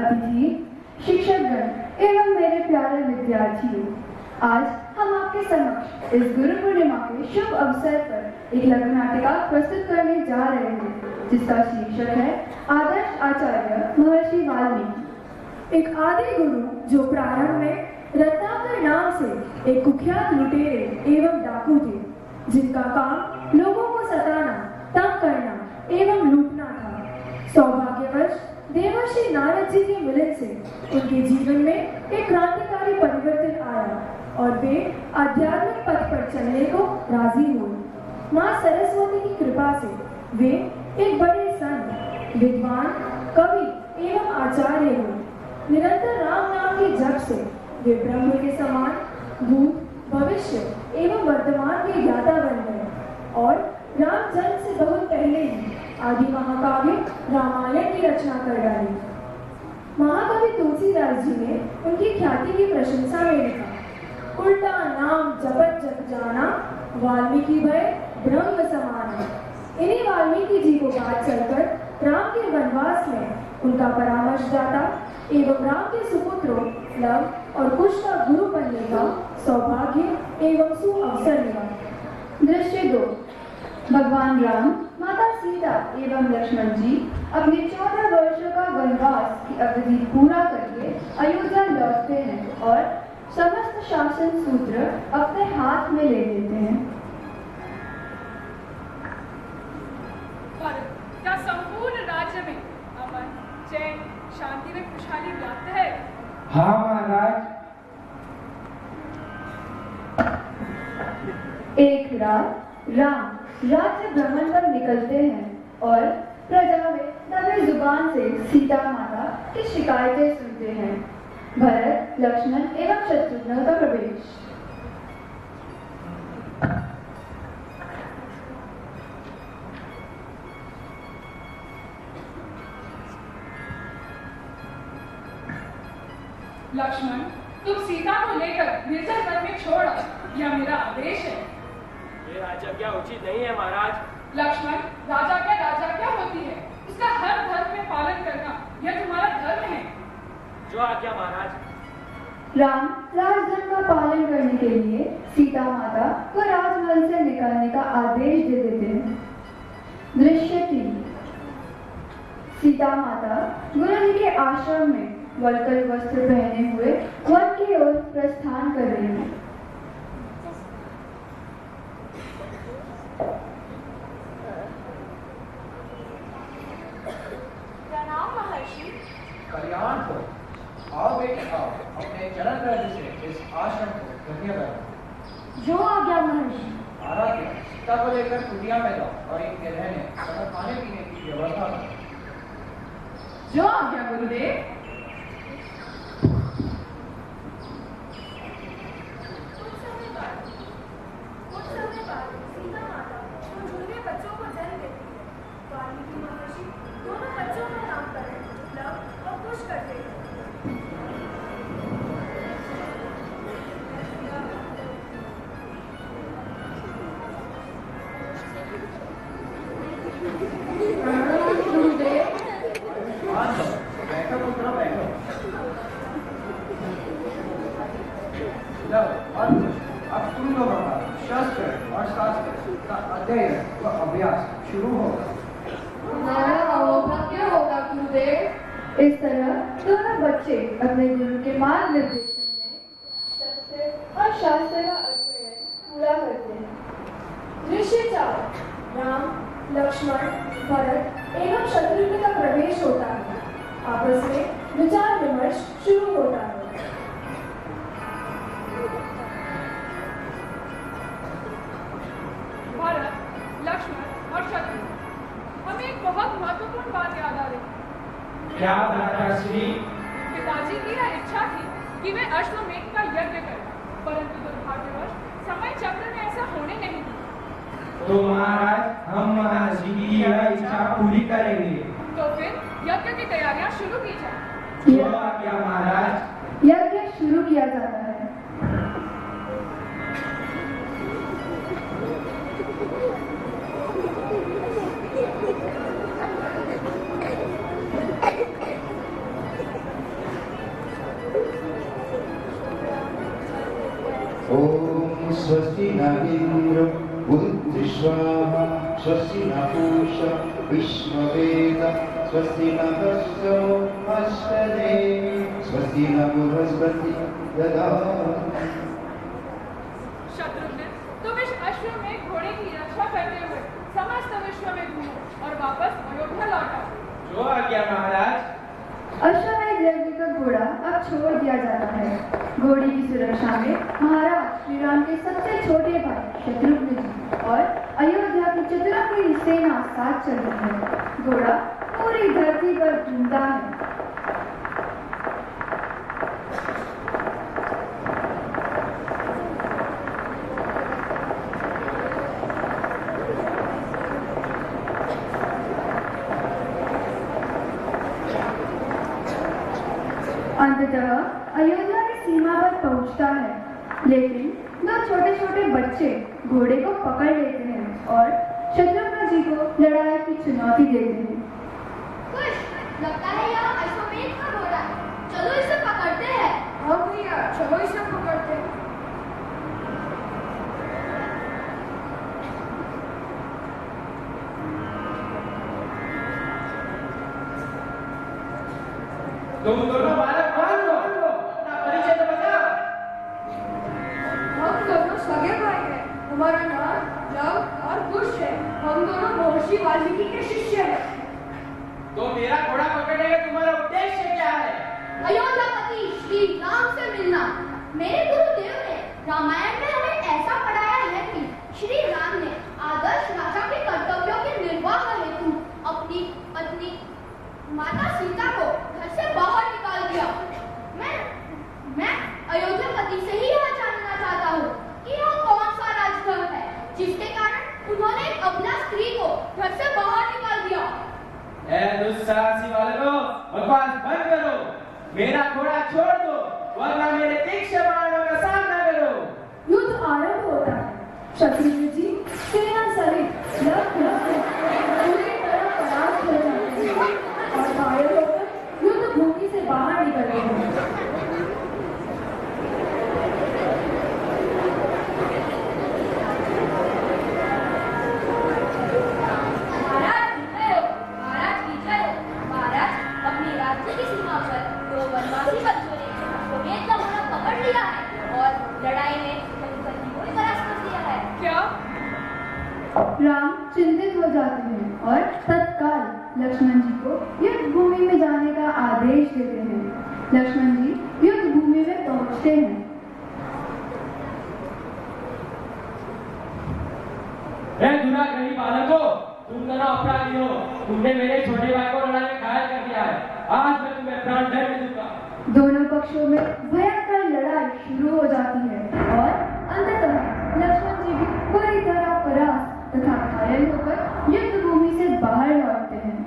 अतिथि, शिक्षकगण एवं मेरे प्यारे विद्यार्थियों, आज हम आपके समक्ष इस गुरु पूर्णिमा के शुभ अवसर पर एक लघु नाटिका प्रस्तुत करने जा रहे हैं, जिसका शीर्षक है आदर्श आचार्य महर्षि वाल्मीकि। एक आदि गुरु जो प्रारंभ में रत्नाकर नाम से एक कुख्यात लुटेरे एवं डाकू थे, जिनका काम लोगों को सताना, तंग करना एवं लूटना था। सौभाग्यवश देवर्षि नारद जी के मिलन से उनके जीवन में एक क्रांतिकारी परिवर्तन आया और वे आध्यात्मिक पथ पर चलने को राजी हुए। मां सरस्वती की कृपा से वे एक बड़े संत, विद्वान, कवि एवं आचार्य हुए। निरंतर राम नाम के जप से वे ब्रह्म के समान भूत, भविष्य एवं वर्तमान के ज्ञाता बन गए और राम जन्म से बहुत पहले ही आदि महाकाव्य रामायण की रचना कर डाली। महाकवि तुलसीदास जी ने उनकी ख्याति की प्रशंसा में लिखा, उल्टा नाम जपत जप जाना, वाल्मीकि भय ब्रह्म समाना। इन्हीं वाल्मीकि जी को बात चलकर राम के वनवास में उनका परामर्शदाता एवं राम के सुपुत्रों लव और कुश का गुरु बनने का सौभाग्य एवं सुअवसर मिला। दृश्य 2। भगवान राम, माता सीता एवं लक्ष्मण जी अपने 14 वर्षों का वनवास की अवधि पूरा करके अयोध्या लौटते हैं और समस्त शासन सूत्र अपने हाथ में ले लेते हैं। क्या संपूर्ण राज्य में अमन, चैन, शांति में खुशहाली व्याप्त है? हाँ महाराज। एक रात राम राज्य भ्रमण पर निकलते हैं और प्रजा में दबे जुबान से सीता माता की शिकायतें सुनते हैं। भरत, लक्ष्मण एवं शत्रुघ्न का प्रवेश। लक्ष्मण, तुम सीता को लेकर निर्जन वन में छोड़ आओ, यह मेरा आदेश है। ये राजज्ञा उचित नहीं है महाराज। लक्ष्मण, राजा क्या होती है, उसका हर धर्म में पालन करना यह तुम्हारा धर्म है। जो आज्ञा महाराज। राम राजधर्म का पालन करने के लिए सीता माता को राजमहल से निकालने का आदेश दे देते हैं। दृश्य 3। सीता माता गुरु जी के आश्रम में वल्कल वस्त्र पहने हुए वन की ओर प्रस्थान कर रही हैं। प्रणाम महर्षि। कल्याण हो। आओ बेटे आओ, अपने चरण रज से इस आश्रम को धन्य करो। जो आज्ञा महर्षि। आराध्य, सीता को लेकर कुटिया में जाओ और इनके रहने तथा खाने पीने की व्यवस्था करो। जो आज्ञा गुरुदेव। बैठो पुत्र बैठो। अब तुम लोगों का शस्त्र और शास्त्र का अध्ययन व अभ्यास शुरू होगा। होगा गुरुदेव। इस तरह दोनों बच्चे अपने गुरु के मार्गदर्शन में शस्त्र और शास्त्र का अध्ययन पूरा करते हैं। दृश्य 4। राम, लक्ष्मण, भरत एवं शत्रुघ्न का प्रवेश होता है। आपस में विचार विमर्श शुरू होता है। भरत, लक्ष्मण और शत्रुघ्न, हमें एक बहुत महत्वपूर्ण बात याद आ रही। क्या दादाश्री? पिताजी की यह इच्छा थी कि वे अश्वमेध का यज्ञ करें, परंतु दुर्भाग्यवश समय चक्र में ऐसा होने नहीं दिया। तो महाराज, हम महाराज जी की यह इच्छा पूरी करेंगे। तो फिर यज्ञ की तैयारियां शुरू की जाए। जो आज्ञा महाराज। यज्ञ शुरू किया जाता है। स्वस्ति न पूषा विश्ववेद स्वस्ति न वत्सो अष्टदेवी स्वस्ति न बृहस्पति ददाति। शत्रुघ्न, तुम इस अश्व में घोड़े की रक्षा करते हुए समस्त विश्व में घूमो और वापस अयोध्या लौट आओ। जो आज्ञा महाराज। अश्वमेध यज्ञ का घोड़ा अब छोड़ दिया जाता है। घोड़े की सुरक्षा में महाराज श्री राम के सबसे छोटे भाई शत्रुघ्न जी और अयोध्या की चतुरंगी सेना साथ चल रही है। घोड़ा पूरी धरती पर घूमता है। अंततः अयोध्या की सीमा पर पहुंचता है, लेकिन दो छोटे छोटे बच्चे घोड़े को पकड़ लेते हैं और शत्रुघ्न जी को लड़ाई की चुनौती देते हैं। खुश, लगता है यह अश्वमेध का घोड़ा है। चलो इसे पकड़ते हैं। हाँ भैया, चलो इसे पकड़ते हैं। तुम दोनों बालक कौन हो? अपना परिचय तो बताओ। हम दोनों सगे भाई हैं। हमारा नाम लव और कुश है। हम दोनों महर्षि वाल्मीकि के शिष्य हैं। तो मेरा घोड़ा पकड़ने का तुम्हारा उद्देश्य क्या है? अयोध्यापति श्री राम से मिलना। मेरे गुरुदेव ने रामायण में हमें ऐसा पढ़ाया है कि श्री राम ने आदर्श राजा के कर्तव्यों के निर्वाह हेतु अपनी पत्नी माता सीता को घर से बाहर निकाल दिया। मैं अयोध्यापति से ही यह जानना चाहता हूँ कि यह कौन सा राजधर्म है जिसके कारण उन्होंने एक अबला स्त्री को घर से बाहर निकाल दिया। ए दुस्साहसी बालकों, बकवास बंद करो। मेरा घोड़ा छोड़ दो, वरना मेरे तीक्ष्ण बाणों का सामना करो। युद्ध आरंभ होता है। शत्रुघ्न जी सेना सहित लगभग पूरी तरह परास्त हो जाते हैं और घायल होकर युद्ध भूमि से बाहर निकलते हैं। महाराज अपनी राज्य की सीमा पर दो वनवासी बच्चों ने अश्वमेध का घोड़ा पकड़ लिया है और लड़ाई में शत्रुघ्न को ही परास्त कर दिया है। क्या? राम चिंतित हो जाते हैं और तत्काल लक्ष्मण जी को युद्ध भूमि में जाने का आदेश देते हैं। लक्ष्मण जी युद्ध भूमि में पहुंचते हैं। दुराग्रही बालकों, तुम दोनों अपराधी हो। तुमने मेरे छोटे भाई को लड़ाई में घायल कर दिया है। आज मैं तुम्हें प्राण दंड दूंगा। दोनों पक्षों में भयंकर लड़ाई शुरू हो जाती है और अंततः लक्ष्मण जी भी पूरी तरह परास्त तथा घायल होकर युद्ध भूमि से बाहर लौटते हैं।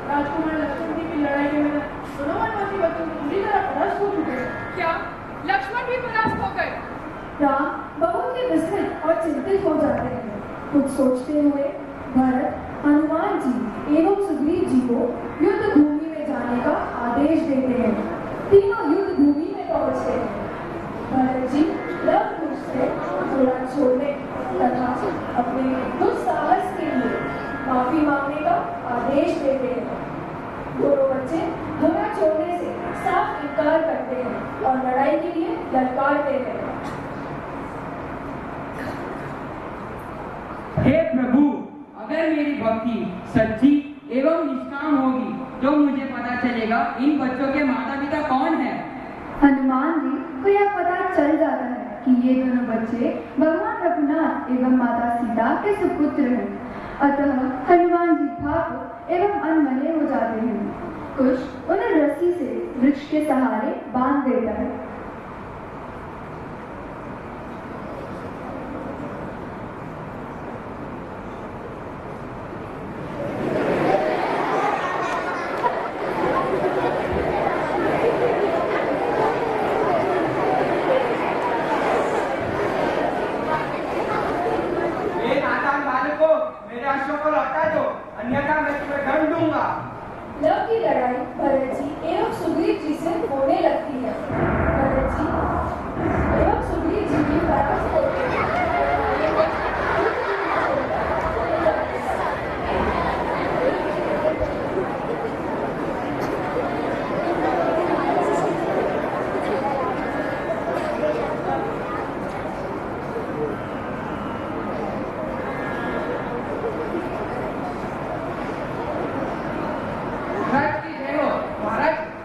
राजकुमार लक्ष्मण जी की लड़ाई में दोनों वनवासी बच्चों पूरी तरह परास्त हो चुके हैं। क्या लक्ष्मण भी परास्त हो गए? राम बहुत ही विस्मित और चिंतित हो जाते हैं। कुछ सोचते हुए भरत, हनुमान जी एवं सुग्रीव जी को युद्ध भूमि में जाने का आदेश देते हैं। तीनों युद्ध भूमि में पहुंचते हैं। भरत जी लव कुश से घोड़ा छोड़ने तथा अपने दुस्साहस के लिए माफी मांगने का आदेश देते हैं। दोनों बच्चे घोड़ा छोड़ने से साफ इनकार करते हैं और लड़ाई के लिए ललकारते हैं। हे प्रभु, अगर मेरी भक्ति सच्ची एवं निष्काम होगी तो मुझे पता चलेगा इन बच्चों के माता पिता कौन है। हनुमान जी को यह पता चल जाता है कि ये दोनों बच्चे भगवान रघुनाथ एवं माता सीता के सुपुत्र हैं। अतः हनुमान जी भावुक एवं अनमने हो जाते हैं। कुश उन्हें रस्सी से वृक्ष के सहारे बांध देता है। मेरे आश्रम को लौटा दो, अन्यथा मैं तुम्हें दंड दूंगा। लव की लड़ाई भरत जी एवं सुग्रीव जी से होने लगती है। भरत जी एवं सुग्रीव जी की परास्त होते हैं।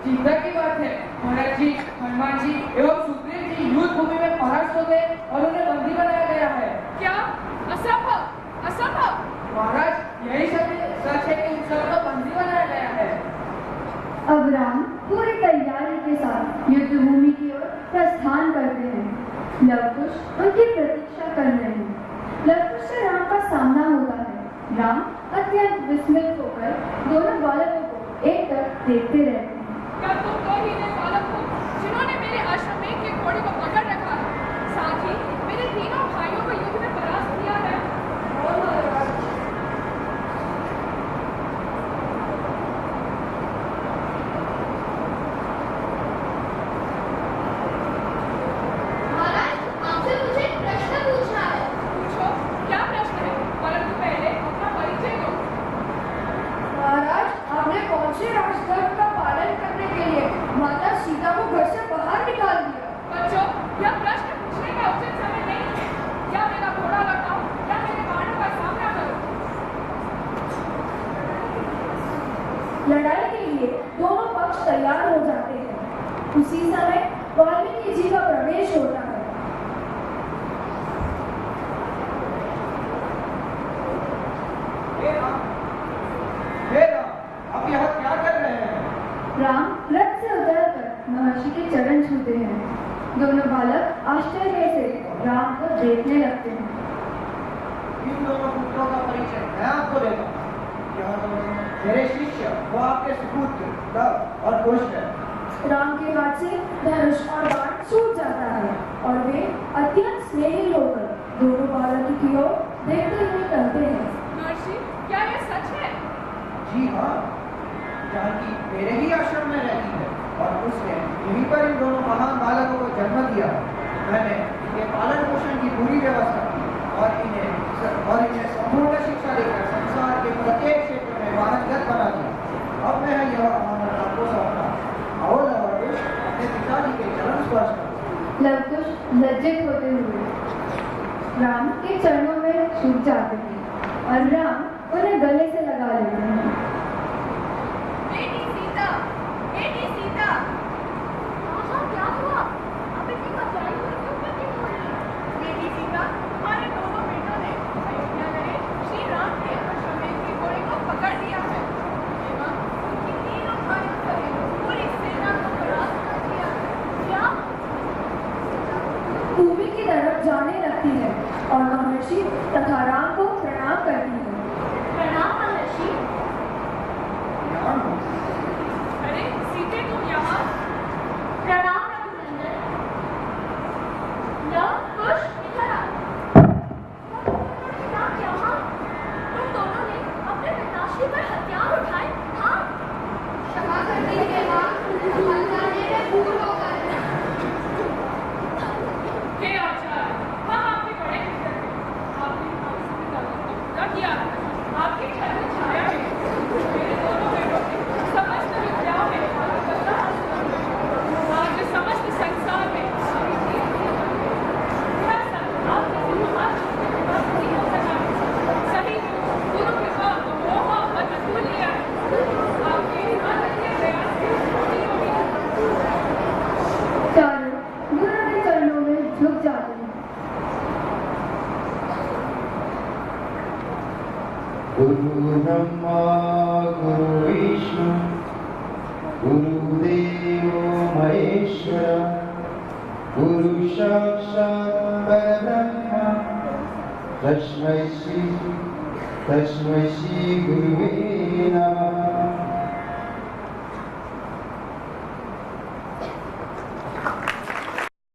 चिंता की बात है। भरत जी, हनुमान जी एवं सुग्रीव जी युद्ध भूमि में परास्त हो गए और उन्हें बंदी बनाया गया है। क्या? असंभव, असंभव। महाराज, यही सच है कि उन सबको बंदी बनाया गया है। अब राम पूरी तैयारी के साथ युद्ध भूमि की ओर प्रस्थान करते हैं। लवकुश उनकी प्रतीक्षा कर रहे हैं। लवकुश से राम का सामना होता है। राम अत्यंत विस्मित होकर दोनों बालकों को एक टक देखते रहते हैं। क्या तुम दो ही ने बालक हो जिन्होंने मेरे आश्रम में के घोड़े को पकड़ रखा है, साथ ही मेरे तीनों भाइयों को युद्ध में परास्त किया है? और महाराज, आपसे मुझे एक प्रश्न पूछना है। पूछो, क्या प्रश्न है? परंतु पहले अपना परिचय दो। महाराज, आपने कौन से राजधर्म का पालन करने के लिए माता सीता को घर से बाहर निकाल दिया? बच्चों, यह प्रश्न पूछने का उचित समय नहीं है। या मेरा घोड़ा लौटाओ या मेरे बाणों का सामना करो। लड़ाई के लिए दोनों पक्ष तैयार हो जाते हैं। उसी समय वाल्मीकि जी का प्रवेश होता है। आप यहाँ क्या कर रहे हैं? राम रथ से उतरकर महर्षि के चरण छूते हैं। दोनों बालक आश्चर्य से राम को देखने लगते हैं। इन दोनों पुत्रों का परिचय मैं आपको देता हूँ। यह दोनों मेरे शिष्य, वो आपके सुपुत्र लव और कुश है। राम के हाथ से धनुष और बाण छूट जाता है और वे अत्यंत स्नेही होकर दोनों बालकों की ओर देखते हुए चलते हैं। महर्षि, क्या यह सच है? जी हाँ, जानकी मेरे ही आश्रम में रहती है और उसने यहीं पर इन दोनों महान बालकों को जन्म दिया। मैंने इनके पालन पोषण की पूरी व्यवस्था की और इन्हें संपूर्ण शिक्षा देकर संसार के प्रत्येक क्षेत्र में वाहनगत बना दिया। अब मैं यह अमानत आपको सौंपता हूँ। आओ लवकुश, अपने पिताजी के चरण स्पर्श करो। लवकुश लज्जित होते हुए राम के चरणों में झुक जाते हैं और राम उन्हें गले से लगा लेते हैं। बेटी सीता, बेटी सीता। हाँ, क्या हुआ? आप इतनी घबराई हुई क्यों प्रतीत हो रही हैं? बेटी सीता, हमारे दोनों बेटों ने अयोध्या गए श्री राम के अश्वमेध के घोड़े को पकड़ लिया है एवं उनकी तीनों भाइयों सहित पूरी सेना को परास्त कर दिया है। क्या? भूमि की तरफ जाने लगती है और महर्षि तथा राम को प्रणाम करती है। प्रणाम महर्षि। अरे सीते, तुम यहाँ? प्रणाम रघुनंदन। लव, कुश, इधर आओ। आप यहाँ? तुम दोनों ने अपने पिताश्री पर हथियार उठाए? हाँ। क्षमा कर दीजिए माँ, अनजाने में भूल हो गए। हे आचार्य, हम आपके बड़े मित्र हैं। आपने हमसे पिताजी को पूरा किया है। आपकी छत्र छाया में मेरे दोनों बेटों ने समस्त विद्याओं में पारंगतता हासिल की। आज समस्त संसार में हमारी जीत की बात है। यह सब आपके महान शक्ति के बाद नहीं हो सका। सही गुरु कृपा मोह मत अतुल्य है। आपके अनन्य प्रयास से पूरी होगी। चारों गुरु के चरणों में झुक जाते हैं। गुरु ब्रह्मा गुरु विष्णु गुरुदेवो महेश्वर गुरु साक्षात् परब्रह्म तस्मै श्री गुरुवे नमः।